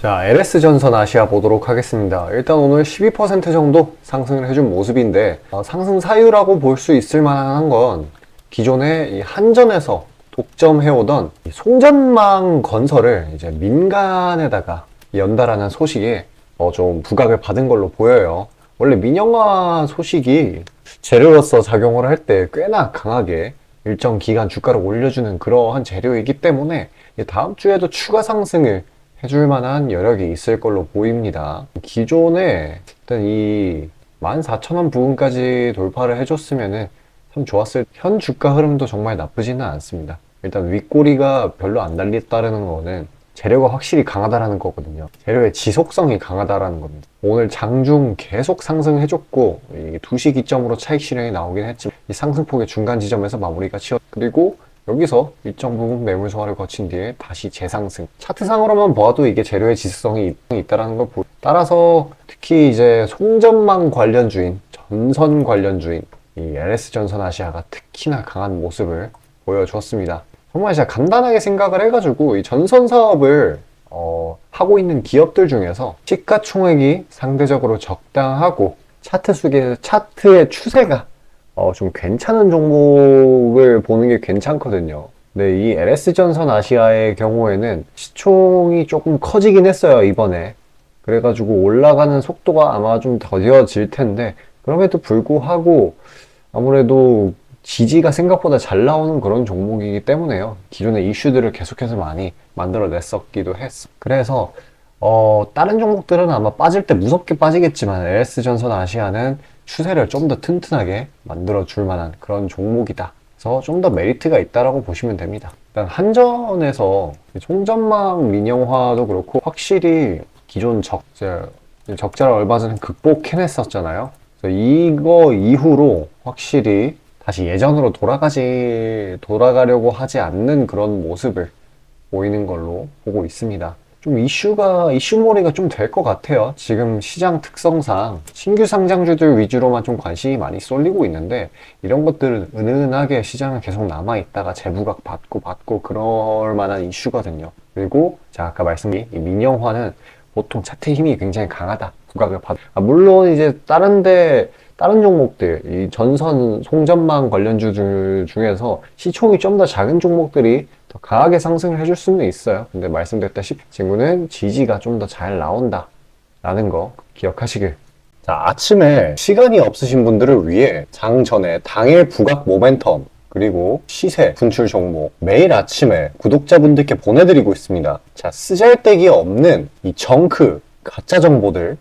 자, LS전선 아시아 보도록 하겠습니다. 일단 오늘 12% 정도 상승을 해준 모습인데 상승 사유라고 볼 수 있을 만한 건 기존에 이 한전에서 독점해오던 이 송전망 건설을 이제 민간에다가 연다라는 소식에 좀 부각을 받은 걸로 보여요. 원래 민영화 소식이 재료로서 작용을 할 때 꽤나 강하게 일정 기간 주가를 올려주는 그러한 재료이기 때문에 다음 주에도 추가 상승을 해줄 만한 여력이 있을 걸로 보입니다. 기존에 일단 이 14,000원 부근까지 돌파를 해줬으면은 참 좋았을. 현 주가 흐름도 정말 나쁘지는 않습니다. 일단 윗꼬리가 별로 안 달렸다는 거는 재료가 확실히 강하다라는 거거든요. 재료의 지속성이 강하다라는 겁니다. 오늘 장중 계속 상승해줬고 2시 기점으로 차익 실현이 나오긴 했지만 이 상승폭의 중간 지점에서 마무리가 그리고 여기서 일정 부분 매물 소화를 거친 뒤에 다시 재상승. 차트상으로만 봐도 이게 재료의 지속성이 있다라는 걸 따라서 특히 이제 송전망 관련주인, 전선 관련주인 이 LS전선 아시아가 특히나 강한 모습을 보여주었습니다. 정말 제가 간단하게 생각을 해가지고 이 전선 사업을 하고 있는 기업들 중에서 시가총액이 상대적으로 적당하고 차트의 추세가 좀 괜찮은 종목을 보는 게 괜찮거든요. 근데 이 LS전선 아시아의 경우에는 시총이 조금 커지긴 했어요, 이번에. 그래가지고 올라가는 속도가 아마 좀 더뎌질 텐데, 그럼에도 불구하고 아무래도 지지가 생각보다 잘 나오는 그런 종목이기 때문에요. 기존의 이슈들을 계속해서 많이 만들어냈었기도 했어. 그래서 다른 종목들은 아마 빠질 때 무섭게 빠지겠지만 LS전선 아시아는 추세를 좀 더 튼튼하게 만들어 줄 만한 그런 종목이다. 그래서 좀 더 메리트가 있다라고 보시면 됩니다. 일단 한전에서 송전망 민영화도 그렇고 확실히 기존 적자를 얼마 전에 극복해냈었잖아요. 그래서 이거 이후로 확실히 다시 예전으로 돌아가려고 하지 않는 그런 모습을 보이는 걸로 보고 있습니다. 좀 이슈몰이가 좀 될 것 같아요. 지금 시장 특성상 신규 상장주들 위주로만 좀 관심이 많이 쏠리고 있는데 이런 것들은 은은하게 시장에 계속 남아있다가 재부각 받고 그럴 만한 이슈거든요. 그리고 제가 아까 말씀드린 이 민영화는 보통 차트 힘이 굉장히 강하다. 부각을 물론 이제 다른 종목들, 이 전선 송전망 관련주들 중에서 시총이 좀 더 작은 종목들이 더 강하게 상승을 해줄 수는 있어요. 근데 말씀드렸다시피 친구는 지지가 좀 더 잘 나온다 라는 거 기억하시길. 자, 아침에 시간이 없으신 분들을 위해 장 전에 당일 부각 모멘텀 그리고 시세 분출 종목 매일 아침에 구독자분들께 보내드리고 있습니다. 자, 쓰잘데기 없는 이 정크 가짜 정보들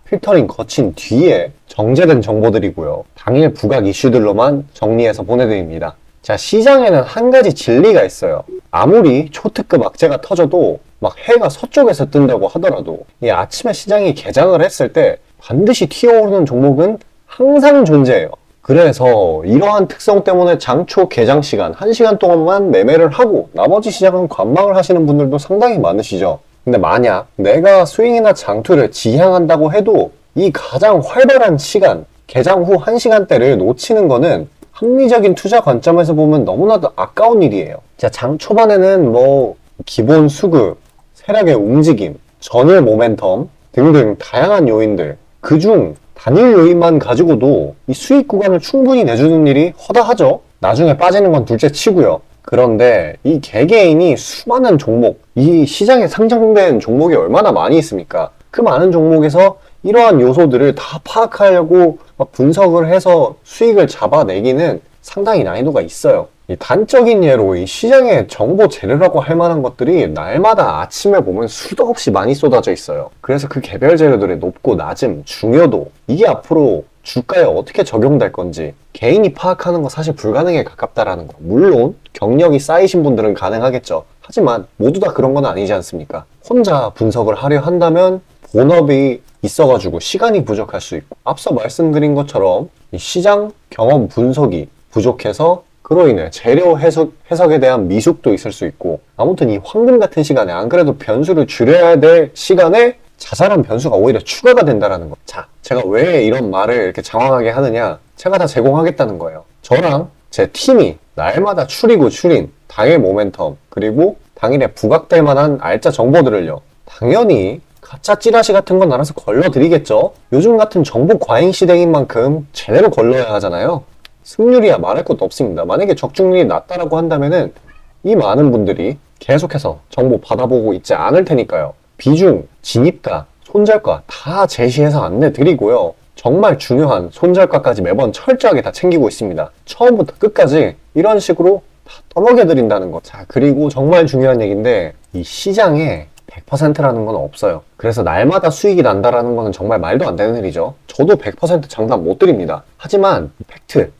필터링 거친 뒤에 정제된 정보들이고요. 당일 부각 이슈들로만 정리해서 보내드립니다. 자, 시장에는 한 가지 진리가 있어요. 아무리 초특급 악재가 터져도 막 해가 서쪽에서 뜬다고 하더라도 이 아침에 시장이 개장을 했을 때 반드시 튀어오르는 종목은 항상 존재해요. 그래서 이러한 특성 때문에 장초 개장 시간 1시간 동안만 매매를 하고 나머지 시장은 관망을 하시는 분들도 상당히 많으시죠. 근데 만약 내가 스윙이나 장투를 지향한다고 해도 이 가장 활발한 시간, 개장 후 1시간대를 놓치는 거는 합리적인 투자 관점에서 보면 너무나도 아까운 일이에요. 자, 장 초반에는 뭐 기본 수급, 세력의 움직임, 전일 모멘텀 등등 다양한 요인들, 그중 단일 요인만 가지고도 이 수익 구간을 충분히 내주는 일이 허다하죠. 나중에 빠지는 건 둘째 치고요. 그런데 이 개개인이 수많은 종목, 이 시장에 상장된 종목이 얼마나 많이 있습니까? 그 많은 종목에서 이러한 요소들을 다 파악하려고 분석을 해서 수익을 잡아내기는 상당히 난이도가 있어요. 이 단적인 예로 이 시장의 정보 재료라고 할 만한 것들이 날마다 아침에 보면 수도 없이 많이 쏟아져 있어요. 그래서 그 개별 재료들의 높고 낮음, 중요도, 이게 앞으로 주가에 어떻게 적용될 건지 개인이 파악하는 거 사실 불가능에 가깝다라는 거. 물론 경력이 쌓이신 분들은 가능하겠죠. 하지만 모두 다 그런 건 아니지 않습니까? 혼자 분석을 하려 한다면 본업이 있어가지고 시간이 부족할 수 있고, 앞서 말씀드린 것처럼 이 시장 경험 분석이 부족해서 그로 인해 재료 해석에 대한 미숙도 있을 수 있고, 아무튼 이 황금 같은 시간에 안 그래도 변수를 줄여야 될 시간에 자잘한 변수가 오히려 추가가 된다는 거. 자, 제가 왜 이런 말을 이렇게 장황하게 하느냐? 제가 다 제공하겠다는 거예요. 저랑 제 팀이 날마다 추린 당일 모멘텀 그리고 당일에 부각될 만한 알짜 정보들을요 당연히 가짜 찌라시 같은 건 알아서 걸러드리겠죠. 요즘 같은 정보 과잉 시대인 만큼 제대로 걸러야 하잖아요. 승률이야 말할 것도 없습니다. 만약에 적중률이 낮다라고 한다면은 이 많은 분들이 계속해서 정보 받아보고 있지 않을 테니까요. 비중, 진입가, 손절가 다 제시해서 안내드리고요. 정말 중요한 손절가까지 매번 철저하게 다 챙기고 있습니다. 처음부터 끝까지 이런 식으로 다 떠먹여드린다는 거. 자, 그리고 정말 중요한 얘기인데 이 시장에 100%라는 건 없어요. 그래서 날마다 수익이 난다라는 거는 정말 말도 안 되는 일이죠. 저도 100% 장담 못 드립니다. 하지만 팩트를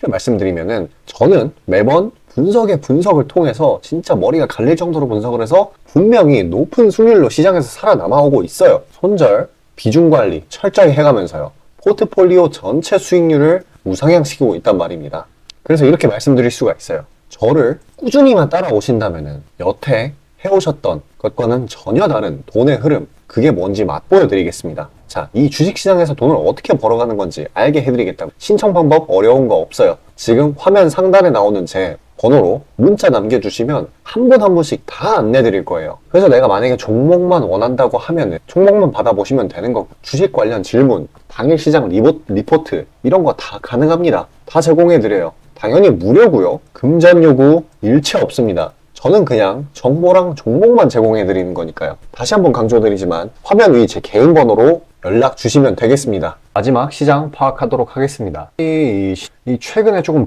말씀드리면은 저는 매번 분석을 통해서 진짜 머리가 갈릴 정도로 분석을 해서 분명히 높은 수익률로 시장에서 살아남아오고 있어요. 손절, 비중 관리 철저히 해가면서요. 포트폴리오 전체 수익률을 우상향시키고 있단 말입니다. 그래서 이렇게 말씀드릴 수가 있어요. 저를 꾸준히만 따라오신다면은 여태 해오셨던 것과는 전혀 다른 돈의 흐름, 그게 뭔지 맛보여 드리겠습니다. 자, 이 주식시장에서 돈을 어떻게 벌어가는 건지 알게 해드리겠다고. 신청 방법 어려운 거 없어요. 지금 화면 상단에 나오는 제 번호로 문자 남겨주시면 한 분 한 분씩 다 안내드릴 거예요. 그래서 내가 만약에 종목만 원한다고 하면은 종목만 받아보시면 되는 거고, 주식 관련 질문, 당일 시장 리포트 이런 거 다 가능합니다. 다 제공해드려요. 당연히 무료고요. 금전 요구 일체 없습니다. 저는 그냥 정보랑 종목만 제공해드리는 거니까요. 다시 한번 강조드리지만 화면 위 제 개인 번호로 연락 주시면 되겠습니다. 마지막 시장 파악하도록 하겠습니다. 이 최근에 조금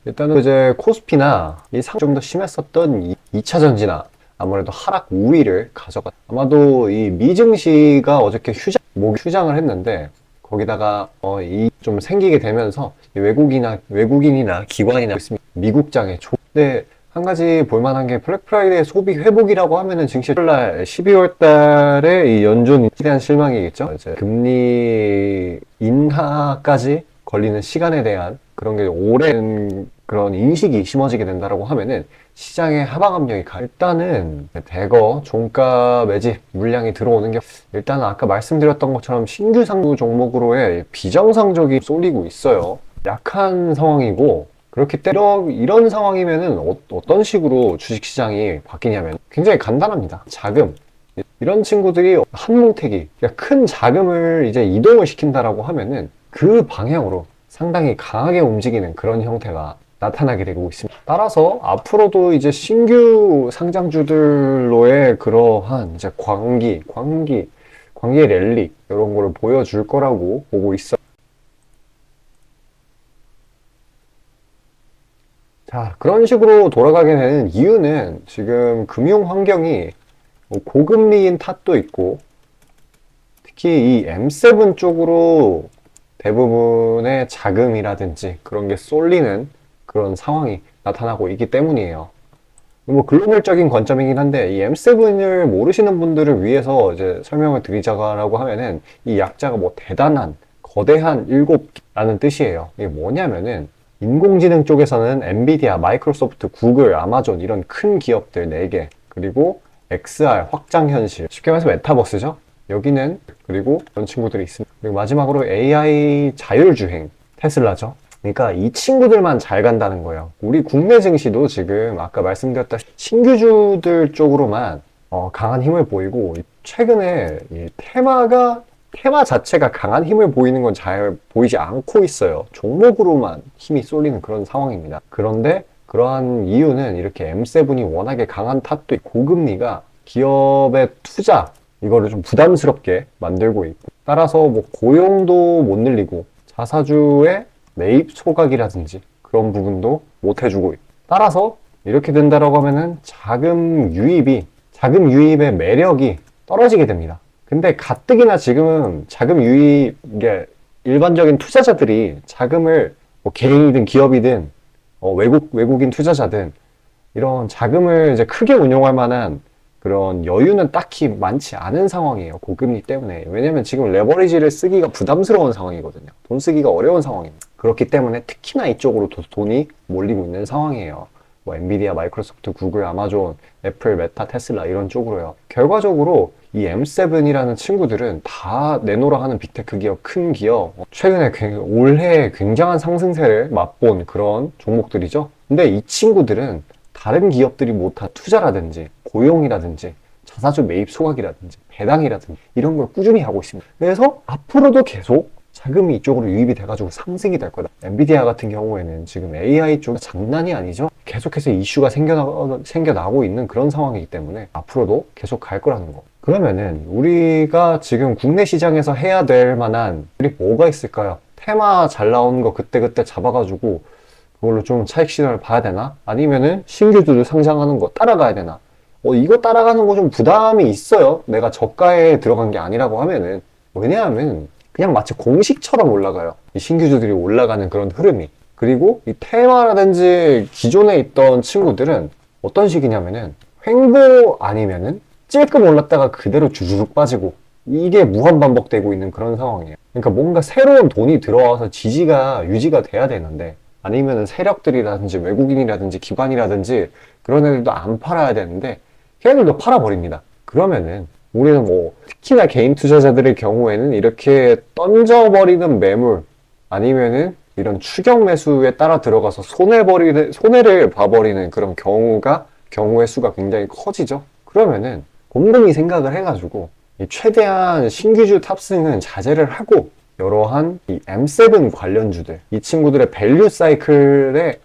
일단은 이제 코스피나 이 상 좀 더 심했었던 2차 전지나 아무래도 하락 우위를 가져갔. 아마도 이 미증시가 어저께 휴장을 했는데 거기다가 이 좀 생기게 되면서 외국인이나 기관이나 미국장에 네. 한 가지 볼만한 게 블랙 프라이데이 소비 회복이라고 하면은 증시 12월 달에 이 연준에 대한 실망이겠죠. 이제 금리 인하까지 걸리는 시간에 대한 그런 게 오랜 그런 인식이 심어지게 된다라고 하면은 시장의 하방 압력이 일단은 대거 종가 매집 물량이 들어오는 게 일단은 아까 말씀드렸던 것처럼 신규 상승 종목으로의 비정상적이 쏠리고 있어요. 약한 상황이고 그렇기 때문에 이런 상황이면은 어떤 식으로 주식시장이 바뀌냐면 굉장히 간단합니다. 자금. 이런 친구들이 한 뭉태기, 그러니까 큰 자금을 이제 이동을 시킨다라고 하면은 그 방향으로 상당히 강하게 움직이는 그런 형태가 나타나게 되고 있습니다. 따라서 앞으로도 이제 신규 상장주들로의 그러한 이제 광기 랠리 이런 거를 보여줄 거라고 보고 있어요. 자, 그런 식으로 돌아가게 되는 이유는 지금 금융 환경이 고금리인 탓도 있고 특히 이 M7 쪽으로 대부분의 자금이라든지 그런 게 쏠리는 그런 상황이 나타나고 있기 때문이에요. 뭐 글로벌적인 관점이긴 한데 이 M7을 모르시는 분들을 위해서 이제 설명을 드리자고 하면은 이 약자가 뭐 대단한 거대한 7라는 뜻이에요. 이게 뭐냐면은 인공지능 쪽에서는 엔비디아, 마이크로소프트, 구글, 아마존 이런 큰 기업들 4개 그리고 XR, 확장현실 쉽게 말해서 메타버스죠. 여기는 그리고 이런 친구들이 있습니다. 그리고 마지막으로 AI 자율주행 테슬라죠. 그러니까 이 친구들만 잘 간다는 거예요. 우리 국내 증시도 지금 아까 말씀드렸다시피 신규주들 쪽으로만 강한 힘을 보이고 최근에 이 테마 자체가 강한 힘을 보이는 건 잘 보이지 않고 있어요. 종목으로만 힘이 쏠리는 그런 상황입니다. 그런데 그러한 이유는 이렇게 M7이 워낙에 강한 탓도 있고 고금리가 기업의 투자 이거를 좀 부담스럽게 만들고 있고 따라서 뭐 고용도 못 늘리고 자사주의 매입 소각이라든지 그런 부분도 못 해주고 있고 따라서 이렇게 된다라고 하면은 자금 유입의 매력이 떨어지게 됩니다. 근데 가뜩이나 지금은 자금 유입, 이게 일반적인 투자자들이 자금을 뭐 개인이든 기업이든 외국인 투자자든 이런 자금을 이제 크게 운용할 만한 그런 여유는 딱히 많지 않은 상황이에요. 고금리 때문에. 왜냐면 지금 레버리지를 쓰기가 부담스러운 상황이거든요. 돈 쓰기가 어려운 상황입니다. 그렇기 때문에 특히나 이쪽으로 돈이 몰리고 있는 상황이에요. 뭐 엔비디아, 마이크로소프트, 구글, 아마존, 애플, 메타, 테슬라 이런 쪽으로요. 결과적으로 이 M7이라는 친구들은 다 내놓으라 하는 빅테크 기업, 큰 기업, 최근에 올해 굉장한 상승세를 맛본 그런 종목들이죠. 근데 이 친구들은 다른 기업들이 못한 투자라든지 고용이라든지 자사주 매입 소각이라든지 배당이라든지 이런 걸 꾸준히 하고 있습니다. 그래서 앞으로도 계속 자금이 이쪽으로 유입이 돼가지고 상승이 될 거다. 엔비디아 같은 경우에는 지금 AI 쪽 장난이 아니죠. 계속해서 이슈가 생겨나고 있는 그런 상황이기 때문에 앞으로도 계속 갈 거라는 거. 그러면은 우리가 지금 국내 시장에서 해야 될 만한 우리 뭐가 있을까요? 테마 잘 나오는 거 그때그때 잡아가지고 그걸로 좀 차익 실현을 봐야 되나? 아니면은 신규주들 상장하는 거 따라가야 되나? 이거 따라가는 거 좀 부담이 있어요. 내가 저가에 들어간 게 아니라고 하면은. 왜냐하면 그냥 마치 공식처럼 올라가요. 이 신규주들이 올라가는 그런 흐름이. 그리고 이 테마라든지 기존에 있던 친구들은 어떤 식이냐면은 횡보 아니면은 찔끔 올랐다가 그대로 주주룩 빠지고 이게 무한 반복되고 있는 그런 상황이에요. 그러니까 뭔가 새로운 돈이 들어와서 지지가 유지가 돼야 되는데 아니면은 세력들이라든지 외국인이라든지 기관이라든지 그런 애들도 안 팔아야 되는데 걔네들도 팔아버립니다. 그러면은 우리는 뭐 특히나 개인 투자자들의 경우에는 이렇게 던져버리는 매물 아니면은 이런 추격 매수에 따라 들어가서 손해를 봐버리는 그런 경우의 수가 굉장히 커지죠. 그러면은 곰곰이 생각을 해가지고 최대한 신규주 탑승은 자제를 하고 여러한 이 M7 관련주들, 이 친구들의 밸류 사이클의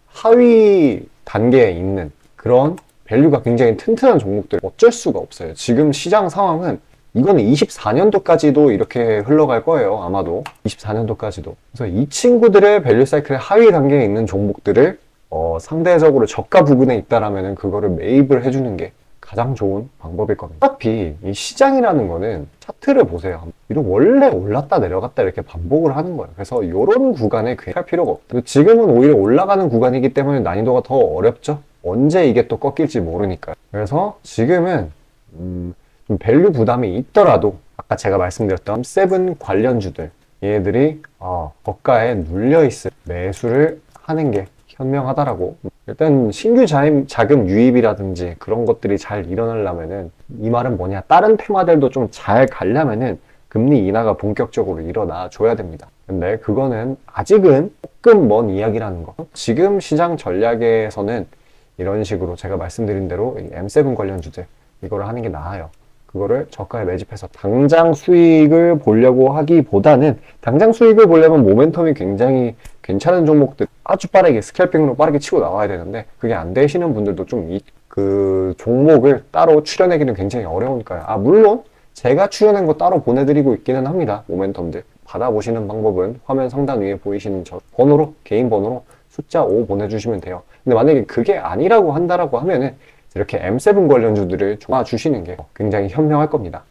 하위 단계에 있는 그런 밸류가 굉장히 튼튼한 종목들 어쩔 수가 없어요. 지금 시장 상황은 이거는 24년도까지도 이렇게 흘러갈 거예요. 아마도 24년도까지도. 그래서 이 친구들의 밸류 사이클의 하위 단계에 있는 종목들을 상대적으로 저가 부근에 있다라면 그거를 매입을 해주는 게 가장 좋은 방법일 겁니다. 어차피 이 시장이라는 거는 차트를 보세요. 이런 원래 올랐다 내려갔다 이렇게 반복을 하는 거예요. 그래서 이런 구간에 괜히 할 필요가 없다. 지금은 오히려 올라가는 구간이기 때문에 난이도가 더 어렵죠. 언제 이게 또 꺾일지 모르니까요. 그래서 지금은 좀 밸류 부담이 있더라도 아까 제가 말씀드렸던 세븐 관련주들 얘들이 저가에 눌려있을 매수를 하는 게 현명하다라고. 일단 신규 자금 유입이라든지 그런 것들이 잘 일어나려면은 이 말은 뭐냐, 다른 테마들도 좀 잘 가려면은 금리 인하가 본격적으로 일어나 줘야 됩니다. 근데 그거는 아직은 조금 먼 이야기라는 거. 지금 시장 전략에서는 이런 식으로 제가 말씀드린 대로 M7 관련주들 이거를 하는 게 나아요. 그거를 저가에 매집해서 당장 수익을 보려고 하기보다는, 당장 수익을 보려면 모멘텀이 굉장히 괜찮은 종목들 아주 빠르게 스캘핑으로 빠르게 치고 나와야 되는데 그게 안 되시는 분들도 좀 그 종목을 따로 출연하기는 굉장히 어려우니까요. 물론 제가 출연한 거 따로 보내드리고 있기는 합니다. 모멘텀들 받아보시는 방법은 화면 상단 위에 보이시는 저 번호로, 개인 번호로 숫자 5 보내주시면 돼요. 근데 만약에 그게 아니라고 한다라고 하면은 이렇게 M7 관련주들을 주시는 게 굉장히 현명할 겁니다.